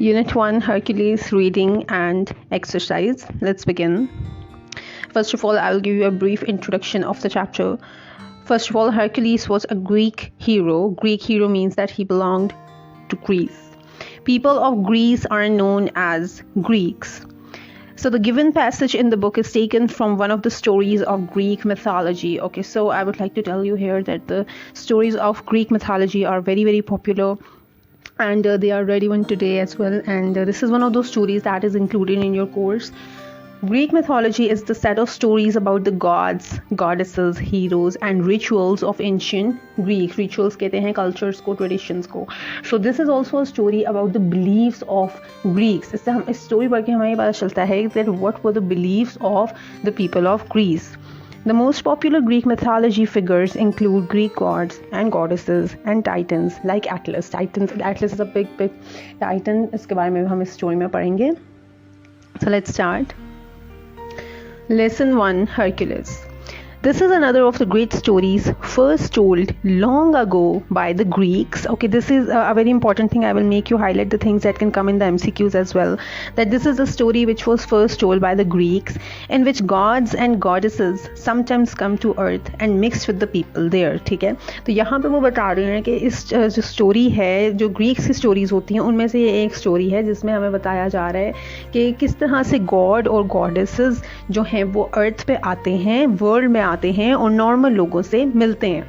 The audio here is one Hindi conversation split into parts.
Unit 1, Hercules, reading and exercise. Let's begin. First of all, I'll give you a brief introduction of the chapter. First of all, Hercules was a Greek hero. Greek hero means that he belonged to Greece. People of Greece are known as Greeks. So the given passage in the book is taken from one of the stories of Greek mythology. Okay, so I would like to tell you here that the stories of Greek mythology are very, very popular. And they are relevant today as well, and this is one of those stories that is included in your course. Greek mythology is the set of stories about the gods, goddesses, heroes and rituals of ancient Greek. Rituals कहते हैं cultures को, traditions को. So this is also a story about the beliefs of Greeks. इससे हम इस story पढ़ के हमें पता चलता है that what were the beliefs of the people of Greece. The most popular Greek mythology figures include Greek gods and goddesses and titans like Atlas. Atlas is a big titan. इसके बारे में हम इस story में पढ़ेंगे. So let's start. Lesson 1, Hercules. This is another of the great stories first told long ago by the Greeks. Okay, this is a very important thing. I will make you highlight the things that can come in the MCQs as well. That this is a story which was first told by the Greeks, in which gods and goddesses sometimes come to earth and mix with the people there. ठीक है, तो यहाँ पे वो बता रहे हैं कि इस जो स्टोरी है, जो ग्रीक्स की स्टोरीज होती हैं उनमें से ये एक स्टोरी है जिसमें हमें बताया जा रहा है कि किस तरह से गॉड और गॉडेसेस जो हैं वो अर्थ पे आते हैं, वर्ल्ड में आते हैं और नॉर्मल लोगों से मिलते हैं.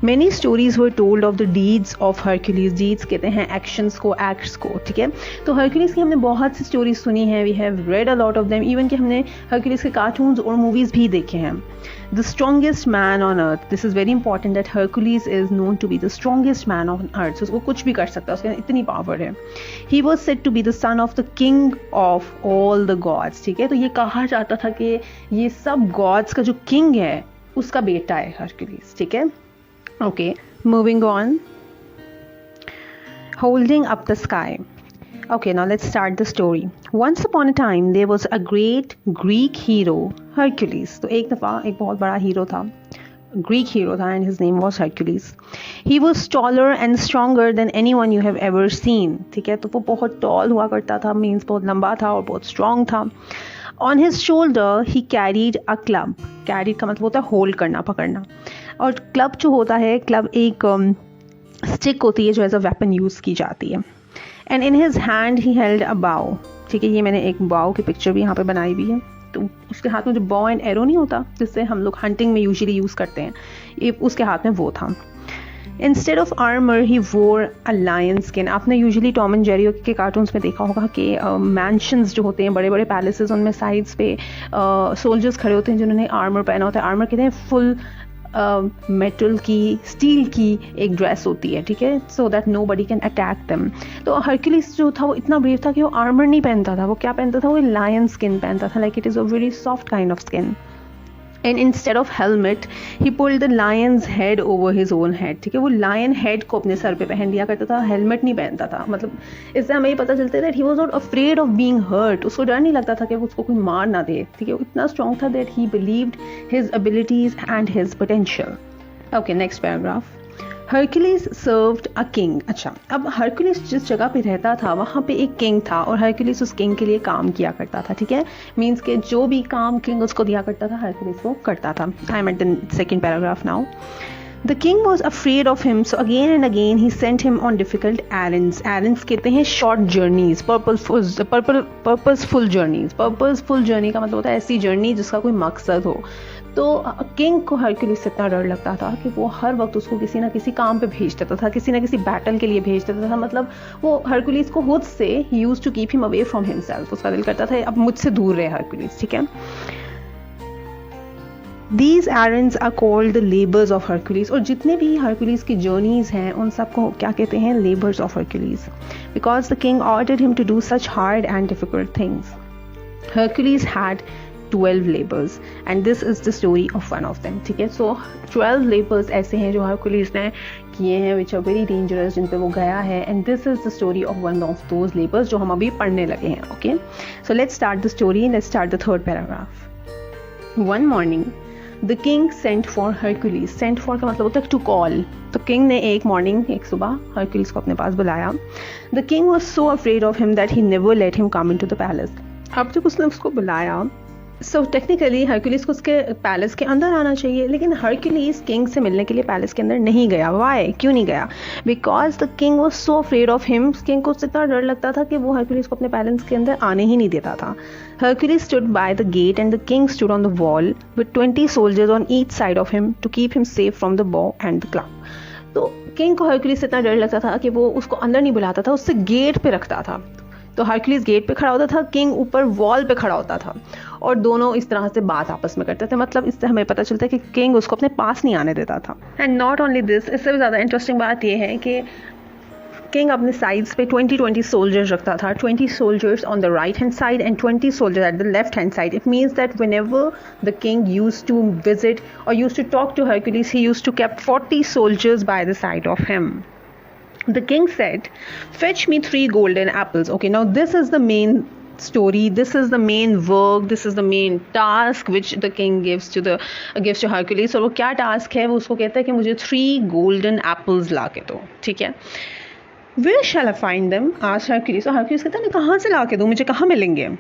Many stories were told of the deeds of Hercules. Deeds कहते हैं actions को, acts को. ठीक है, तो Hercules की हमने बहुत सी stories सुनी हैं. We have read a lot of them. Even कि हमने Hercules के cartoons और movies भी देखे हैं. The strongest man on earth. This is very important that Hercules is known to be the strongest man on earth. So उसको कुछ भी कर सकता है, उसके अंदर इतनी power है. He was said to be the son of the king of all the gods. ठीक है, तो ये कहा जाता था कि ये सब gods का जो king है उसका बेटा है Hercules. ठीक है. Okay, moving on. Holding up the sky. Okay, now let's start the story. Once upon a time, there was a great Greek hero, Hercules. तो एक दफ़ा एक बहुत बड़ा हीरो था, Greek hero था, and his name was Hercules. He was taller and stronger than anyone you have ever seen. ठीक है, तो वो बहुत tall हुआ करता था, means बहुत लंबा था और बहुत strong था. On his shoulder, he carried a club. Carried का मतलब होता है hold करना, पकड़ना. और क्लब जो होता है, क्लब एक स्टिक होती है जो एज अ वेपन यूज़ की जाती है. And in his hand he held a बाउ. ठीक है, ये मैंने एक बाउ की पिक्चर भी यहाँ पे बनाई हुई है. तो उसके हाथ में जो बॉ एंड एरो नहीं होता जिससे हम लोग हंटिंग में यूजुअली यूज़ करते हैं, ये उसके हाथ में वो था. इंस्टेड ऑफ आर्मर ही वोर अ लायन स्किन. आपने यूजुअली टॉम एंड जेरी के कार्टून्स में देखा होगा कि मैंशंस जो होते हैं, बड़े बड़े पैलेसेस, उनमें साइड्स पे सोल्जर्स खड़े होते हैं जिन्होंने आर्मर पहना होता है. आर्मर कहते हैं फुल मेटल की, स्टील की एक ड्रेस होती है. ठीक है, so that nobody can attack them. तो हरक्यूलिस जो था वो इतना ब्रेव था कि वो आर्मर नहीं पहनता था. वो क्या पहनता था? वो लायन स्किन पहनता था. Like it is a very soft kind of skin. And instead of helmet he pulled the Lions head over his own head. ठीक है, वो लायन हेड को अपने सर पे पहन लिया करता था, हेलमेट नहीं पहनता था. मतलब इससे हमें ये पता चलता है that he was not afraid of being hurt. उसको डर नहीं लगता था कि उसको कोई मार ना दे. ठीक है, वो इतना स्ट्रॉन्ग था that he believed his abilities and his potential. Okay, next paragraph. Hercules served a king. अच्छा, अब हरक्यूलिस जिस जगह पे रहता था वहाँ पे एक किंग था और हरक्यूलिस उस किंग के लिए काम किया करता था. ठीक है, मीन्स के जो भी काम किंग उसको दिया करता था हरक्यूलिस वो करता था. I am at the second paragraph now. The king was afraid of him, so again and again he sent him on difficult errands. Errands कहते हैं short journeys, purposeful journeys. Purposeful journey का मतलब होता है ऐसी journey जिसका कोई मकसद हो. तो किंग को हरक्यूलिस से इतना डर लगता था कि वो हर वक्त उसको किसी ना किसी काम पे भेज देता था, किसी ना किसी बैटल के लिए भेज देता था. मतलब वो हरक्यूलिस को खुद से he used to keep him away from himself. उसका दिल करता था अब मुझसे दूर रहे हरक्यूलिस. ठीक है. These errands are called the labors of Hercules. और जितने भी हरक्यूलिस की जर्नीज हैं उन सबको क्या कहते हैं? Labors of Hercules. Because the king ordered him to do such hard and difficult things. Hercules had 12 labors and this is the story of one of them. ठीक है, so 12 labors ऐसे हैं जो हरक्यूलिस ने किए हैं which are very dangerous, जिन पे वो गया है. and this is the story of one of those labors जो हम अभी पढ़ने लगे हैं. okay, so let's start the story. Let's start the third paragraph. One morning the king sent for Hercules. Sent for का मतलब होता है टू कॉल. तो किंग ने एक सुबह हरक्यूलिस को अपने पास बुलाया. The king was so afraid of him that he never let him come into the palace. अब जब उसने उसको बुलाया, सो टेक्निकली हरक्यूलिस को उसके पैलेस के अंदर आना चाहिए, लेकिन हरक्यूलिस किंग से मिलने के लिए पैलेस के अंदर नहीं गया. वाई, क्यों नहीं गया? Because the king was so afraid of him. King को इतना डर लगता था कि वो हरक्यूलिस को अपने पैलेस के अंदर आने ही नहीं देता था. Hercules stood by the gate and the king stood on the wall with 20 soldiers on each side of him to keep him safe from the bow and the club. तो किंग को हरक्यूलिस से इतना डर लगता था कि वो उसको अंदर नहीं बुलाता था, उससे गेट पे रखता था. तो हरक्यूलिस गेट पे खड़ा होता था, किंग ऊपर वॉल पे खड़ा होता था, और दोनों इस तरह से बात आपस में करते थे. मतलब इससे हमें पता चलता है कि किंग उसको अपने पास नहीं आने देता था. एंड नॉट ओनली दिस, इससे भी ज़्यादा इंटरेस्टिंग बात यह है कि किंग अपने साइड्स पे 20 soldiers रखता था. 20 soldiers on the right hand side and 20 soldiers at the left hand side. It means that whenever the king used to visit or used to talk to Hercules, he used to keep 40 soldiers by the side of him. The king said, fetch me 3 golden apples. Okay, now this is the main story, this is the main work, this is the main task which the king gives to Hercules. और वो क्या टास्क है? वो उसको कहता है कि मुझे 3 golden apples ला के दो. ठीक है. Where shall I find them? asked Hercules. तो Hercules कहता है मैं कहाँ से ला के दूँ, मुझे कहाँ मिलेंगे?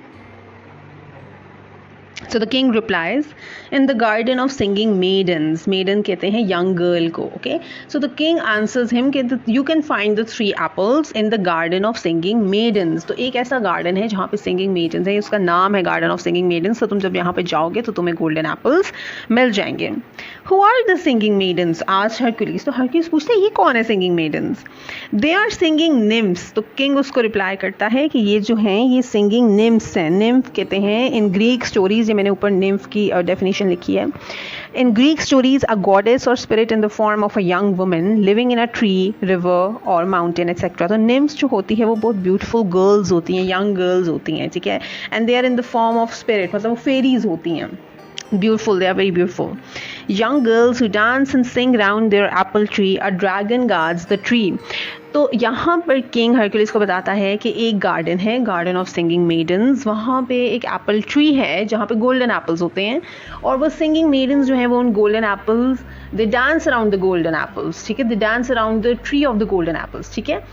So the king replies, in the garden of singing maidens. Maiden कहते हैं young girl को. Okay, so the king answers him that you can find the 3 apples in the garden of singing maidens. तो एक ऐसा garden है जहाँ पे singing maidens है, उसका नाम है garden of singing maidens. तो तुम जब यहाँ पे जाओगे तो तुम्हें golden apples मिल जाएंगे. Who are the singing maidens? asked Hercules. तो Hercules पूछते हैं ये कौन है singing maidens? They are singing nymphs. तो king उसको reply करता है कि ये जो हैं ये singing nymphs हैं. nymph कहते हैं in Greek stories, मैंने ऊपर nymph की डेफिनेशन लिखी है. In Greek stories, a goddess or spirit in the form of a young woman living in a tree, river or mountain, etc. तो nymphs जो होती है वो बहुत beautiful girls होती हैं, young girls होती हैं. ठीक है. And they are in the form of spirit, मतलब वो fairies होती हैं. Beautiful, they are very beautiful. Young girls who dance and sing round their apple tree. A dragon guards the tree. तो यहाँ पर किंग हरक्यूलिस को बताता है कि एक गार्डन है, गार्डन ऑफ सिंगिंग मेडन्स. वहाँ पे एक एप्पल ट्री है जहाँ पे गोल्डन एप्पल्स होते हैं, और वो सिंगिंग मेडन्स जो हैं वो उन golden apples, they dance around the golden apples. ठीक है, they dance around the tree of the golden apples. ठीक है.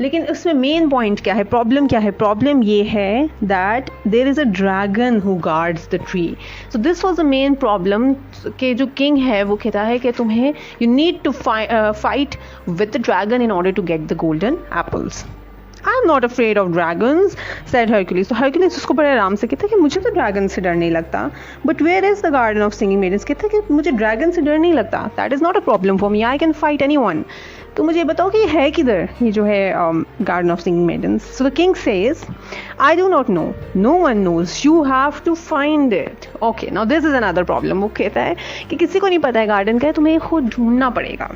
लेकिन उसमें मेन पॉइंट क्या है, प्रॉब्लम क्या है? प्रॉब्लम ये है that there is a dragon who guards the tree. So this was the main problem कि जो किंग है वो कहता है कि तुम्हें you need to fight with the dragon in order to get the golden apples. I am not afraid of dragons, said Hercules. तो हरक्यूलिस उसको बड़े आराम से कहता है कि मुझे तो ड्रैगन से डर नहीं लगता. But where is the garden of singing maidens? कहता है कि मुझे ड्रैगन से डर नहीं लगता. That is not a problem for me, I can fight anyone. तो मुझे बताओ कि ये है किधर, ये जो है garden of singing maidens. So the king says, I do not know, no one knows, you have to find it. Okay, now this is another problem. वो कहता है कि किसी को नहीं पता है गार्डन का है, तुम्हें खुद ढूंढना पड़ेगा.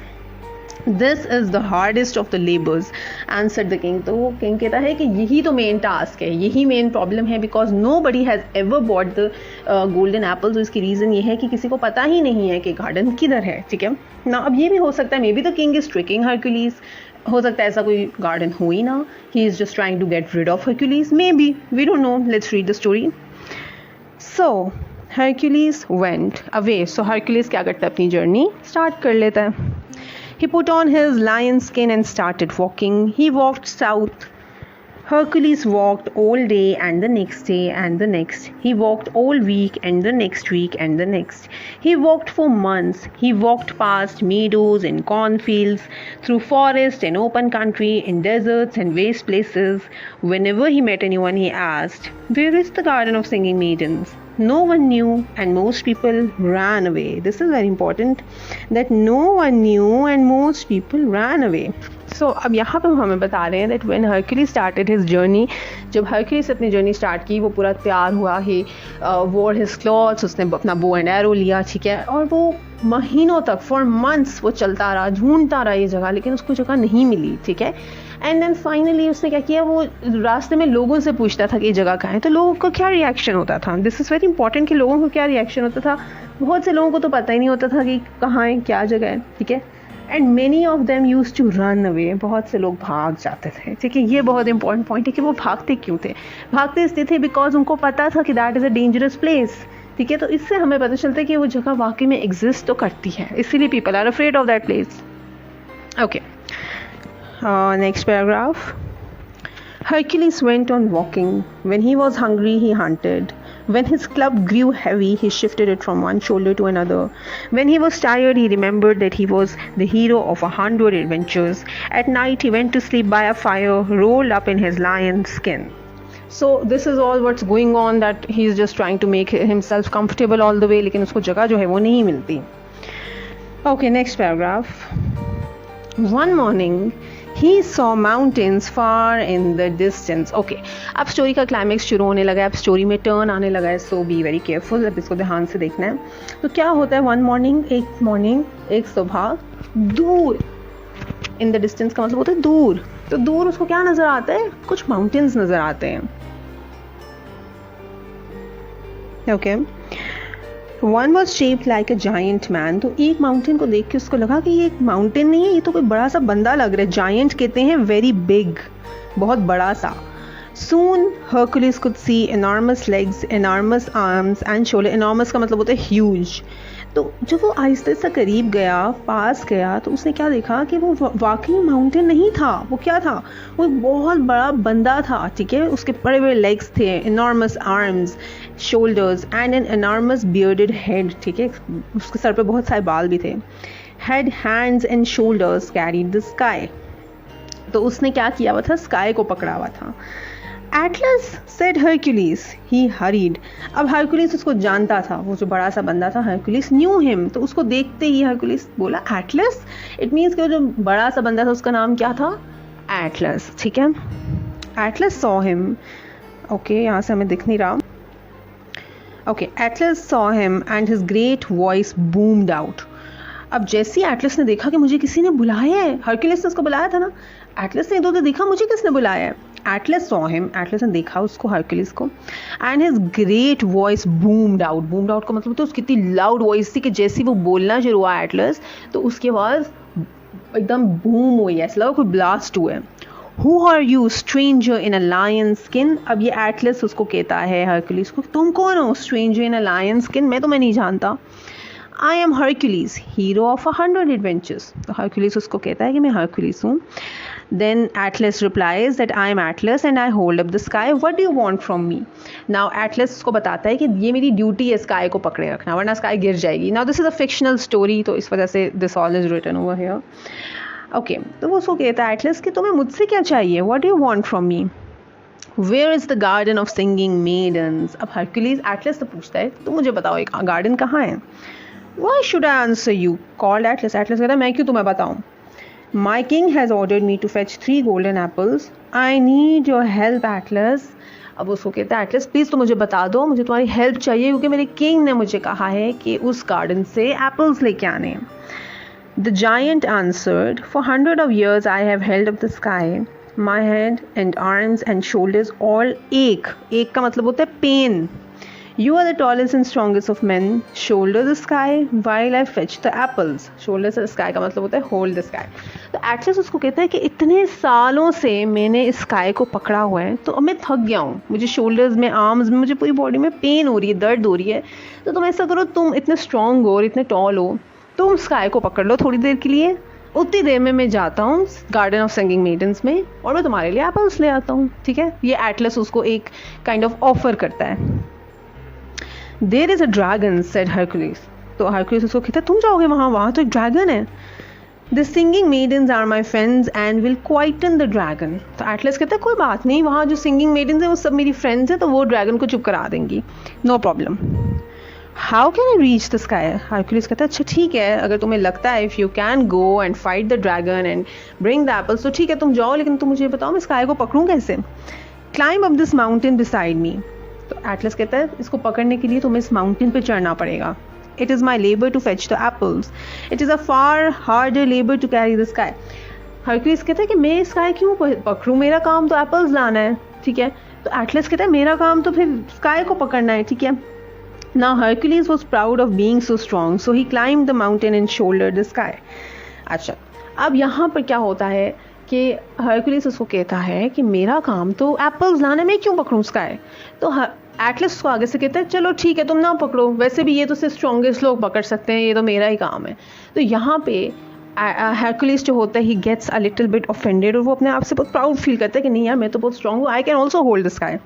This is the hardest of the labours, answered the king. तो वो किंग कहता है कि यही तो मेन टास्क है, यही मेन प्रॉब्लम है, because nobody has ever bought the golden apple. तो इसकी रीज़न ये है कि किसी को पता ही नहीं है कि गार्डन किधर है. ठीक है ना. अब ये भी हो सकता है, maybe the king is tricking Hercules. हो सकता है ऐसा कोई गार्डन हो ही ना, he is just trying to get rid of Hercules. Maybe, we don't know. Let's read the story. So Hercules went away. So Hercules क्या करता है, अपनी जर्नी स्टार्ट कर लेता है. He put on his lion skin and started walking. He walked south. Hercules walked all day and the next day and the next. He walked all week and the next week and the next. He walked for months. He walked past meadows and cornfields, through forest and open country, in deserts and waste places. Whenever he met anyone, he asked, "Where is the garden of singing maidens?" No one knew and most people ran away. This is very important, that no one knew and most people ran away. So अब यहाँ पे हमें बता रहे हैं that when Hercules started his journey, जब Hercules अपनी जर्नी स्टार्ट की, वो पूरा तैयार हुआ, he wore his clothes, उसने अपना bow and arrow लिया. ठीक है. और वो महीनों तक, for months वो चलता रहा, ढूंढता रहा ये जगह, लेकिन उसको जगह नहीं मिली. ठीक है. एंड देन फाइनली उसने क्या किया, वो रास्ते में लोगों से पूछता था कि ये जगह कहाँ है. तो लोगों का क्या रिएक्शन होता था, दिस इज़ वेरी इंपॉर्टेंट कि लोगों को क्या रिएक्शन होता था. बहुत से लोगों को तो पता ही नहीं होता था कि कहाँ है, क्या जगह है. ठीक है. And many of them use to run away. बहुत से लोग भाग जाते थे. ठीक है. ये बहुत इंपॉर्टेंट पॉइंट है कि वो भागते क्यों थे. भागते इसलिए थे बिकॉज उनको पता था कि that is a dangerous place. ठीक है, तो इससे हमें पता चलता है कि वो जगह वाकई में एग्जिस्ट तो करती है, इसीलिए people are afraid of that place. Okay, next paragraph. Hercules went on walking. When he was hungry, he hunted. When his club grew heavy, he shifted it from one shoulder to another. When he was tired, he remembered that he was the hero of 100 adventures. At night, he went to sleep by a fire, rolled up in his lion's skin. So this is all what's going on, that he is just trying to make himself comfortable all the way, लेकिन उसको जगह जो है वो नहीं मिलती. Okay, next paragraph. One morning, he saw mountains far in the distance. Okay, अब स्टोरी का क्लाइमेक्स शुरू होने लगा है, अब स्टोरी में टर्न आने लगा है, सो बी वेरी केयरफुल, अब इसको ध्यान से देखना है. तो क्या होता है, वन मॉर्निंग एक सुबह, दूर, इन द डिस्टेंस का मतलब होता है दूर, तो दूर उसको क्या नजर आता है, कुछ माउंटेन्स नजर आते हैं. Okay, One was shaped like a giant man. तो एक माउंटेन को देख के उसको लगा कि ये एक माउंटेन नहीं है, ये तो कोई बड़ा सा बंदा लग रहा है. जायंट कहते हैं वेरी बिग, बहुत बड़ा सा. Soon Hercules could see enormous legs, enormous arms and shoulder. Enormous का मतलब होता है huge. तो जब वो आहिस्ते से करीब गया, पास गया, तो उसने क्या देखा कि वो वाकई माउंटेन नहीं था. वो क्या था, वो एक बहुत बड़ा बंदा था. ठीक है, उसके बड़े बड़े लेग्स थे, enormous arms, shoulders and an enormous bearded head. ठीक है, उसके सर पे बहुत सारे बाल भी थे. Head, hands and shoulders carried the sky. तो उसने क्या किया हुआ था, स्काई को पकड़ा हुआ था. Atlas said Hercules. He hurried. अब Hercules उसको जानता था, वो जो बड़ा सा बंदा था, Hercules knew him. तो उसको देखते ही Hercules बोला Atlas. It means कि वो जो बड़ा सा बंदा था उसका नाम क्या था, Atlas. ठीक है, Atlas saw him. Okay, यहाँ से हमें दिख नहीं रहा. Okay, Atlas saw him and his great voice boomed out. अब जैसे ही Atlas ने देखा कि मुझे किसी ने बुलाया है, Hercules ने उसको बुलाया था ना, Atlas ने इधर देखा मुझे किसने बुलाया है. Atlas saw him. Atlas ने देखा उसको, Hercules को, and his great voice boomed out. Boomed out का मतलब तो उसकी इतनी loud voice थी कि जैसे वो बोलना शुरू हुआ Atlas, तो उसकी आवाज़ एकदम बूम हुई, ऐसा लगा कोई ब्लास्ट हुआ है. Who are you, stranger in a lion's skin? अब ये Atlas उसको कहता है Hercules को, तुम कौन हो, stranger in a lion's skin, मैं तुम्हें नहीं जानता. I am Hercules, hero of 100 adventures. तो Hercules उसको कहता है कि मैं Hercules हूँ. Then Atlas replies that I am Atlas and I hold up the sky. What do you want from me? Now Atlas उसको बताता है कि ये मेरी ड्यूटी है स्काई को पकड़े रखना, वरना स्काई गिर जाएगी. Now this is a fictional story, तो इस वजह से this all is written over here. Okay, तो वो उसको कहता है Atlas कि तुम्हें मुझसे क्या चाहिए? What do you want from me? Where is the garden of singing maidens? अब Hercules Atlas से पूछता है, तो मुझे बताओ एक गार्डन कहाँ है? Why should I answer you? Called Atlas. Atlas कहता है मैं क्यों तुम्हें बताऊँ? My king has ordered me to fetch 3 golden apples. I need your help, Atlas. अब उसको कहता है Atlas प्लीज़ तो मुझे बता दो, मुझे तुम्हारी हेल्प चाहिए क्योंकि मेरे किंग ने मुझे कहा है कि उस गार्डन से एप्पल्स लेके आने. The giant answered, For 100 of years I have held up the sky. My head and arms and shoulders all ache. Ache का मतलब होता है pain. You are the tallest and strongest of men. Shoulder the sky while I fetch the apples. Shoulder the sky का मतलब होता है hold the sky. तो Atlas उसको कहता है कि इतने सालों से मैंने इस स्काई को पकड़ा हुआ है, तो अब मैं थक गया हूँ, मुझे शोल्डर्स में, आर्म्स में, मुझे पूरी बॉडी में पेन हो रही है, दर्द हो रही है. तो तुम ऐसा करो, तुम इतने स्ट्रॉन्ग हो और इतने टॉल हो, तुम स्काई को पकड़ लो थोड़ी देर के लिए, उतनी देर में मैं जाता हूँ गार्डन ऑफ सिंगिंग मेडन्स में और मैं तुम्हारे लिए एप्पल्स ले आता हूँ. ठीक है, ये Atlas उसको एक काइंड ऑफ ऑफर करता है. There is a dragon, said Hercules. तो Hercules उसको कहता है तुम जाओगे वहाँ तो एक ड्रैगन है. The singing maidens are my friends and will quieten the dragon. तो Atlas कहता है कोई बात नहीं, वहाँ जो singing maidens हैं वो सब मेरी friends हैं, तो वो ड्रैगन को चुप करा देंगी, no problem. How can I reach the sky? Hercules कहता है अच्छा ठीक है, अगर तुम्हें लगता है if you can go and fight the dragon and bring the apples, तो ठीक है तुम जाओ, लेकिन तुम मुझे बताओ मैं स्काई को पकड़ूँ कैसे? Climb up this mountain beside me. तो Atlas कहता है इसको पकड़ने के लिए तुम्हें इस माउंटेन पे चढ़ना पड़ेगा. It is my labor to fetch the apples. It is a far harder labor to carry the sky. Hercules कहता है कि मैं स्काई क्यों पकड़ूं, मेरा काम तो एप्पल्स लाना है. ठीक है, तो Atlas कहता है मेरा काम तो फिर स्काई को पकड़ना है. ठीक है. Now Hercules was proud of being so strong, so he climbed the mountain and shouldered the sky. अच्छा, अब यहाँ पर क्या होता है कि Hercules उसको कहता है कि मेरा काम तो एप्पल्स लाना, मैं क्यों पकड़ूं स्काई. तो एटलस को आगे से कहता है चलो ठीक है तुम ना पकड़ो, वैसे भी ये तो सिर्फ स्ट्रॉन्गेस्ट लोग पकड़ सकते हैं, ये तो मेरा ही काम है। तो यहाँ पे हरकुलिस जो होता है he gets a little bit offended, और वो अपने आप से बहुत प्राउड फील करता है कि नहीं यार मैं तो बहुत स्ट्रॉन्ग हूँ, I can also hold the sky.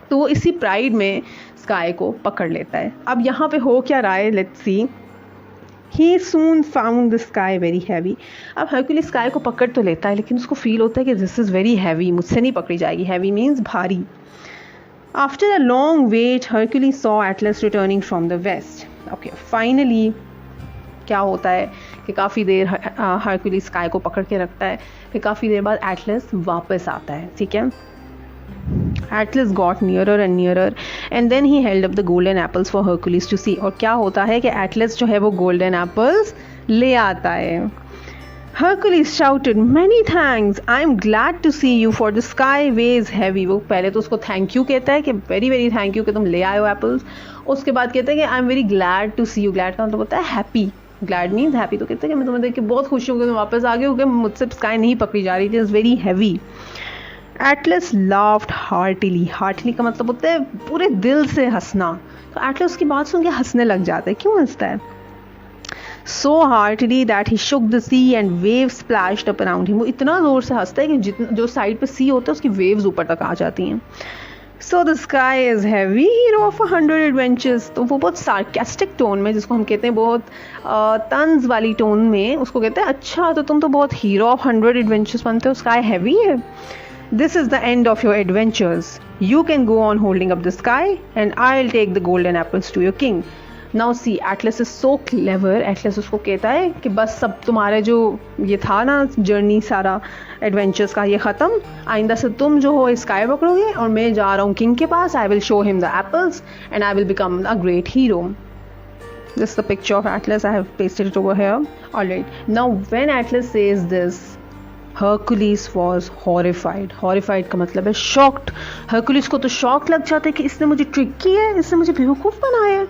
तो वो इसी प्राइड में स्काई को पकड़ लेता है। अब यहाँ पे हो क्या रहा है, let's see. He soon found the sky very heavy. अब हरकुलिस स्काई को पकड़ तो लेता है, लेकिन उसको फील होता है कि दिस इज़ वेरी हैवी, मुझसे नहीं पकड़ी जाएगी। हैवी मीन्स भारी। After a long wait Hercules saw Atlas returning from the west. Okay, finally क्या होता है कि काफ़ी देर हरकुलिस स्काई को पकड़ के रखता है, फिर काफ़ी देर बाद एटलस वापस आता है, ठीक है। Atlas got nearer and nearer and then he held up the golden apples for Hercules to see। और क्या होता है कि Atlas जो है वो golden apples ले आता है। Hercules shouted, "Many thanks. I am glad to see you, for the sky weighs heavy." वो पहले तो उसको थैंक यू कहता है कि वेरी वेरी थैंक यू कि तुम ले आए हो एप्पल्स। उसके बाद कहता है कि I am very glad to see you. Glad का मतलब होता है हैप्पी, ग्लैड मीन्स हैप्पी। तो कहते हैं कि मैं तुम्हें देख के बहुत खुश हूँ कि तुम वापस आ गए हो, कि मुझसे स्काई नहीं पकड़ी जा रही थी, is very heavy. Atlas laughed heartily. Heartily का मतलब होता है पूरे दिल से हंसना। तो एटलस की बात सुन के हंसने लग जाता है। क्यों हंसता है? So heartily that he shook the sea and waves splashed up around him. वो इतना ज़ोर से हंसता है कि जितना जो साइड पे सी होता है उसकी वेव्स ऊपर तक आ जाती हैं। So the sky is heavy hero of 100 adventures. तो वो बहुत सार्केस्टिक टोन में, जिसको हम कहते हैं बहुत तंज वाली टोन में, उसको कहते हैं अच्छा तो तुम तो बहुत हीरो ऑफ 100 एडवेंचर्स बनते हो, स्काई हैवी है। This is the end of your adventures. You can go on holding up the sky and I'll take the golden apples to your king. Now see, Atlas is so clever. Atlas उसको कहता है कि बस सब तुम्हारे जो ये था ना जर्नी सारा एडवेंचर्स का ये ख़त्म, आइंदा से तुम जो हो स्काई पकड़ोगे और मैं जा रहा हूँ किंग के पास। I will show him the apples and I will become a great hero. This is the picture of Atlas. I have pasted it over here. Alright. Now when Atlas says this, Hercules was horrified. Horrified का मतलब है shocked. Hercules को तो शॉक लग जाता है कि इसने मुझे ट्रिक की है, इसने मुझे बेवकूफ़ बनाया है।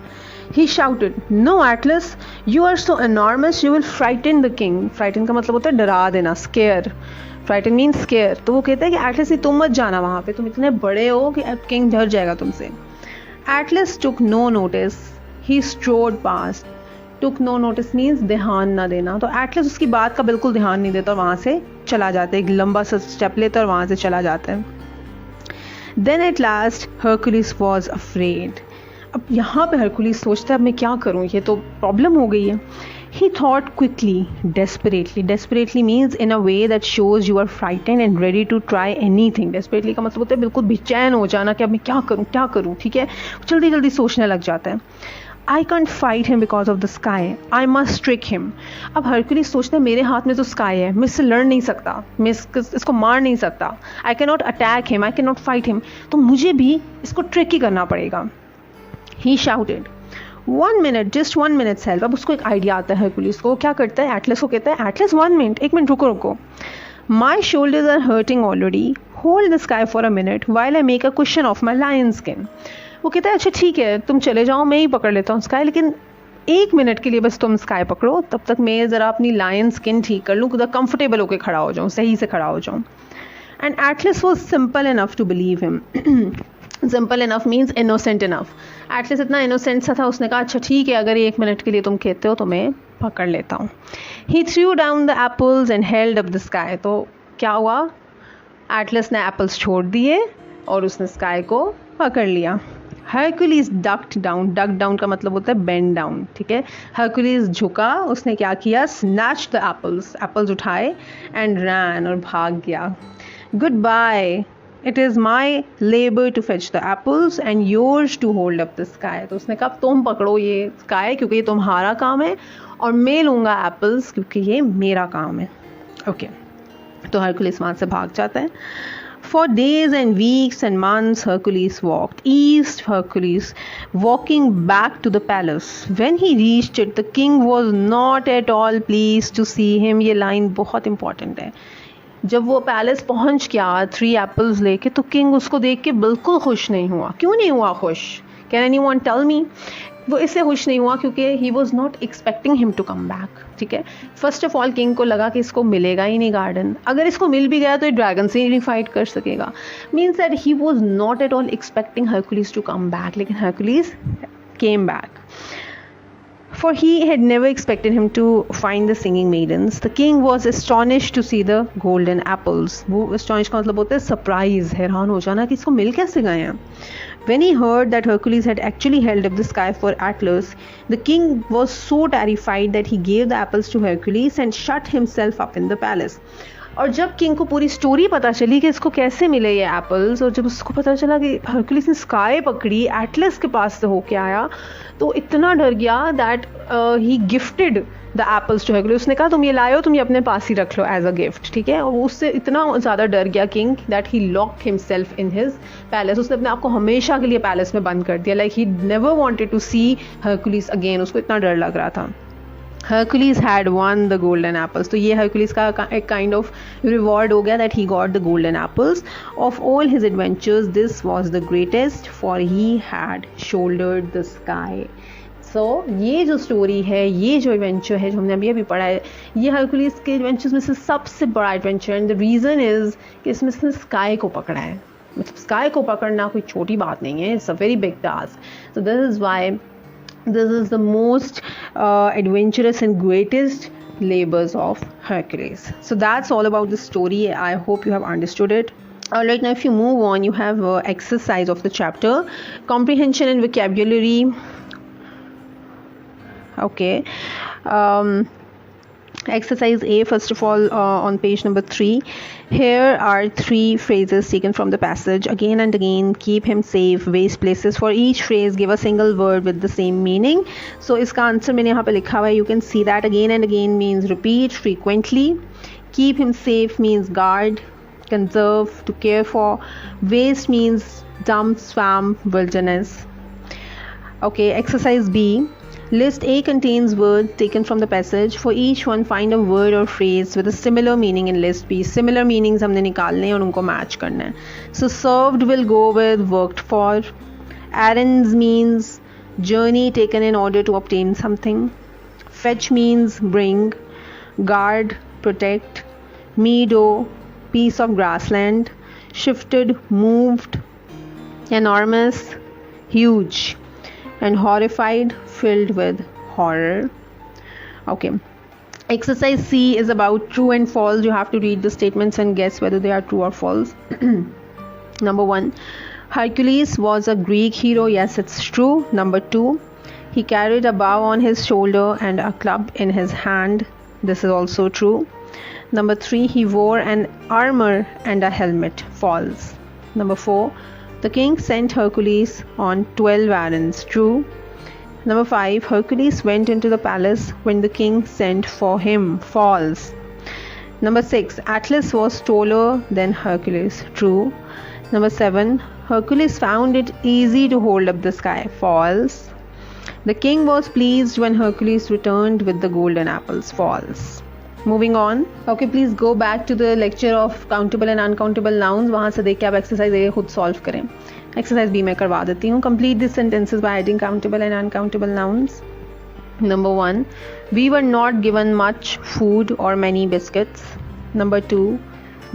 He shouted, "No, Atlas, you are so enormous, you will frighten the king." Frighten का मतलब होता है डरा देना, scare. Frighten means scare. तो वो कहता है कि Atlas नहीं, तुम मत जाना वहाँ पे, तुम इतने बड़े हो कि king डर जाएगा तुमसे। Atlas took no notice. He strode past. Took no notice means ध्यान ना देना। तो एटलस उसकी बात का बिल्कुल ध्यान नहीं देता और वहाँ से चला जाता है, एक लंबा सा स्टेप लेता है और वहाँ से चला जाता है। Then at last Hercules was afraid. अब यहाँ पे हरकुलिस सोचता है अब मैं क्या करूँ, ये तो प्रॉब्लम हो गई है। He thought quickly, desperately. Desperately means in a way that shows you are frightened and ready to try anything. Desperately का मतलब होता है बिल्कुल बेचैन हो जाना कि अब मैं क्या करूँ, ठीक है। जल्दी जल्दी सोचने लग जाता है। I can't fight him because of the sky. I must trick him. अब हरकुलिस सोचता है मेरे हाथ में तो स्काई है, मैं इससे लड़ नहीं सकता, मैं इसको मार नहीं सकता। I cannot attack him, I cannot fight him. तो मुझे भी इसको ट्रिक ही करना पड़ेगा। He shouted, "1 minute, just 1 minute's help." अब उसको एक आइडिया आता है हरकुलिस को। क्या करता है, एटलस को कहता है एटलस 1 मिनट, 1 मिनट रुको। My shoulders are hurting already. Hold the sky for a minute while I make a cushion of my lion skin. वो कहता है अच्छा ठीक है तुम चले जाओ, मैं ही पकड़ लेता हूँ स्काई, लेकिन 1 मिनट के लिए बस तुम स्काई पकड़ो, तब तक मैं ज़रा अपनी लायन स्किन ठीक कर लूँ, खुदा कंफर्टेबल होकर खड़ा हो जाऊँ, सही से खड़ा हो जाऊँ। And Atlas was simple enough to believe him. Simple enough means innocent enough. Atlas इतना इनोसेंट सा था, उसने कहा अच्छा ठीक है अगर 1 मिनट के लिए तुम कहते हो तो मैं पकड़ लेता हूँ। He threw down the apples and held up the sky. तो क्या हुआ, एटलस ने एप्पल्स छोड़ दिए और उसने स्काई को पकड़ लिया। Hercules ducked down. Duck down का मतलब होता है बेंड डाउन, ठीक है। हरकुलिस झुका, उसने क्या किया, स्नैच द एप्पल्स। एप्पल्स उठाए एंड रैन, और भाग गया। Goodbye, it is my labour to fetch the apples and yours to hold up the sky. तो उसने कहा तुम पकड़ो ये स्काई क्योंकि ये तुम्हारा काम है, और मैं लूँगा एप्पल्स क्योंकि ये मेरा काम है। ओके, तो हरकुलिस वहाँ से भाग जाता है। For days and weeks and months, Hercules walked east. Hercules walking back to the palace. When he reached it, the king was not at all pleased to see him. ये लाइन बहुत इंपॉर्टेंट है। जब वो पैलेस पहुंच गया 3 एप्पल्स लेके, तो किंग उसको देख के बिल्कुल खुश नहीं हुआ। क्यों नहीं हुआ खुश? Can anyone tell me? वो इससे खुश नहीं हुआ क्योंकि he was not expecting him to come back. ठीक है, फर्स्ट ऑफ ऑल किंग को लगा कि इसको मिलेगा ही नहीं गार्डन, अगर इसको मिल भी गया तो ये ड्रैगन से ही नहीं फाइट कर सकेगा. Means that he was not at all expecting Hercules to come back, लेकिन Hercules came back. For he had never expected him to find the singing maidens. The king was astonished to see the golden apples. वो astonished का मतलब होता है surprise, हैरान हो जाना कि इसको मिल कैसे गए हैं. When he heard that Hercules had actually held up the sky for Atlas, the king was so terrified that he gave the apples to Hercules and shut himself up in the palace. और जब किंग को पूरी स्टोरी पता चली कि इसको कैसे मिले ये एप्पल्स, और जब उसको पता चला कि हरकुलिस ने स्काई पकड़ी, एटलस के पास से होके आया, तो इतना डर गया that he gifted the apples to Hercules. उसने कहा तुम ये लाए हो, तुम ये अपने पास ही रख लो एज अ गिफ्ट. ठीक है, और उससे इतना ज़्यादा डर गया king that he locked himself in his palace. उसने अपने आप को हमेशा के लिए पैलेस में बंद कर दिया. Like he never wanted to see Hercules again. उसको इतना डर लग रहा था. Hercules had won the golden apples. तो ये Hercules का एक kind of reward हो गया that he got the golden apples. Of all his adventures, this was the greatest, for he had shouldered the sky. So ये जो स्टोरी है, ये जो एडवेंचर है जो हमने अभी अभी पढ़ा है, ये हरकुलिस के एडवेंचर्स में से सबसे बड़ा adventure. And the reason is कि इसमें इसने स्काई को पकड़ा है. मतलब स्काई को पकड़ना कोई छोटी बात नहीं है. It's a very big task. So this is why this is the most adventurous and greatest labors of Hercules. So that's all about the story. I hope you have understood it. Alright, now if you move on, you have exercise of the chapter, comprehension and vocabulary. Okay. Exercise A, first of all, on page number 3. Here are 3 phrases taken from the passage. Again and again, keep him safe, waste places. For each phrase, give a single word with the same meaning. So इसका आंसर मैंने यहाँ पे लिखा हुआ है. You can see that. Again and again means repeat frequently. Keep him safe means guard, conserve, to care for. Waste means dump, swamp, wilderness. Okay, exercise B. List A contains words taken from the passage. For each one, find a word or phrase with a similar meaning in list B. Similar meanings हमने निकालने हैं और उनको match करना है. So served will go with worked for. Errands means journey taken in order to obtain something. Fetch means bring. Guard, protect. Meadow, piece of grassland. Shifted, moved. Enormous, huge. And horrified, filled with horror. Okay. Exercise C is about true and false. You have to read the statements and guess whether they are true or false. Number 1, Hercules was a Greek hero. Yes, it's true. Number 2, he carried a bow on his shoulder and a club in his hand. This is also true. Number 3, he wore an armor and a helmet. False. Number 4, the king sent Hercules on 12 errands. True. Number 5, Hercules went into the palace when the king sent for him. False. Number 6, Atlas was taller than Hercules. True. Number 7, Hercules found it easy to hold up the sky. False. The king was pleased when Hercules returned with the golden apples. False. Moving on. Okay, please go back to the lecture of countable and uncountable nouns. वहाँ से देख के आप एक्सरसाइज ए खुद सॉल्व करें. एक्सरसाइज बी मैं करवा देती हूँ. Complete these sentences by adding countable and uncountable nouns. Number 1, we were not given much food or many biscuits. Number 2,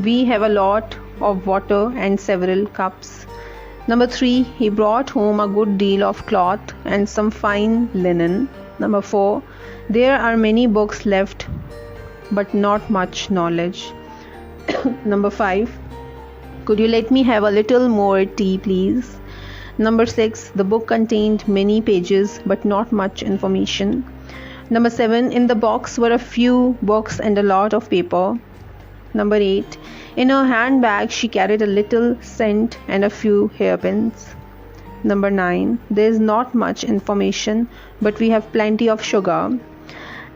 we have a lot of water and several cups. Number 3, he brought home a good deal of cloth and some fine linen. Number 4, there are many books left but not much knowledge. Number 5, could you let me have a little more tea please? Number 6, the book contained many pages but not much information. Number 7, in the box were a few books and a lot of paper. Number 8, in her handbag she carried a little scent and a few hairpins. Number 9, there is not much information but we have plenty of sugar.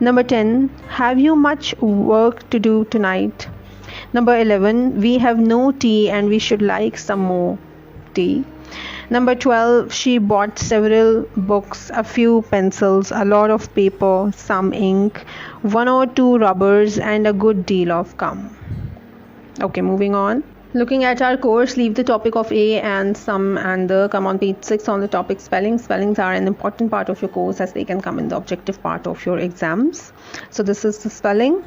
Number 10, have you much work to do tonight? Number 11, we have no tea and we should like some more tea. Number 12, she bought several books, a few pencils, a lot of paper, some ink, 1 or 2 rubbers and a good deal of gum. Okay, moving on. Looking at our course, leave the topic of A and sum and the come on page 6 on the topic spellings. Spellings are an important part of your course as they can come in the objective part of your exams. So this is the spelling.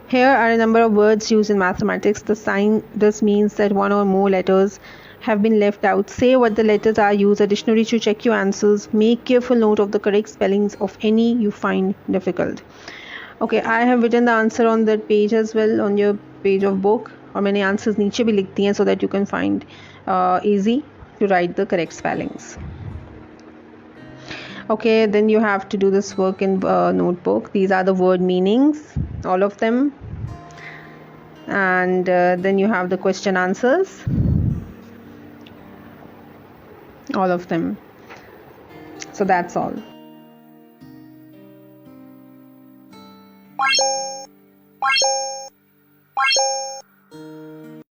Here are a number of words used in mathematics. The sign this means that one or more letters have been left out. Say what the letters are. Use a dictionary to check your answers. Make careful note of the correct spellings of any you find difficult. Okay, I have written the answer on that page as well, on your page of book. और मैंने आंसर्स नीचे भी लिख दिए हैं so that you can find easy to write the correct spellings. Okay, then you have to do this work in notebook. These are the word meanings, all of them, and then you have the question answers, all of them. So that's all.